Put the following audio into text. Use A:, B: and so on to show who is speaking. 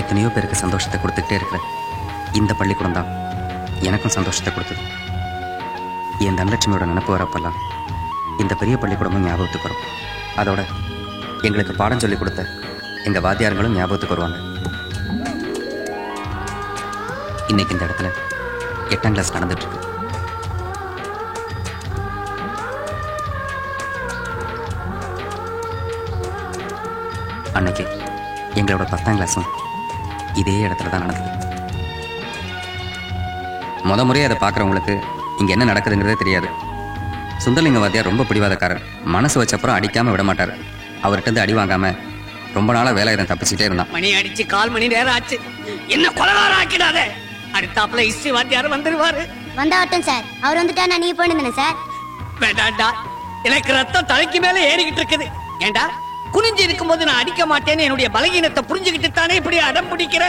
A: எத்தனையோ பேருக்கு சந்தோஷத்தை கொடுத்துக்கிட்டே இருக்கிற இந்த பள்ளிக்கூடம் தான் எனக்கும் சந்தோஷத்தை கொடுத்தது. என் தனலட்சுமியோட நினப்பு வரப்பெல்லாம் இந்த பெரிய பள்ளிக்கூடமும் ஞாபகத்துக்கு வரும். அதோட எங்களுக்கு பாடம் சொல்லி கொடுத்த எங்கள் வாத்தியாரங்களும் ஞாபகத்துக்கு வருவாங்க. இன்னைக்கு இந்த இடத்துல 8ஆம் கிளாஸ் நடந்துட்டு இருக்கு. அன்னைக்கு எங்களோட 10ஆம் கிளாஸும் இதே இடத்துல தான் நடந்தது. முறையாக அதை பார்க்குறவங்களுக்கு இங்கே என்ன நடக்குதுங்கிறதே தெரியாது. சுந்தரலிங்க வாத்தியார் ரொம்ப பிடிவாதக்காரர். மனசு வச்சப்புறம் அடிக்காமல் விட மாட்டார். அவர்கிட்ட அடி வாங்காமல் ரொம்ப நாளாக வேலை தப்பிச்சுட்டே இருந்தான்.
B: மணி அடிச்சு 1/4 மணி நேரம் ஆச்சு. என்ன கொலகாரம் ஆக்கிடாத. அடுத்தாப்புல ஹிஸ்டரி வாத்தியார் வந்துருவாரு.
C: வந்தாட்டும் சார். அவர் வந்துட்டா நான் நீ போனேன் சார்.
B: வேண்டாண்டா, எனக்கு ரத்தம் தலைக்கு மேல ஏறிக்கிட்டு இருக்குது. ஏண்டா குனிஞ்சு இருக்கும் போது நான் அடிக்க மாட்டேன்னு என்னுடைய பலகீனத்தை புரிஞ்சுக்கிட்டு தானே இப்படி அடம் பிடிக்கிற.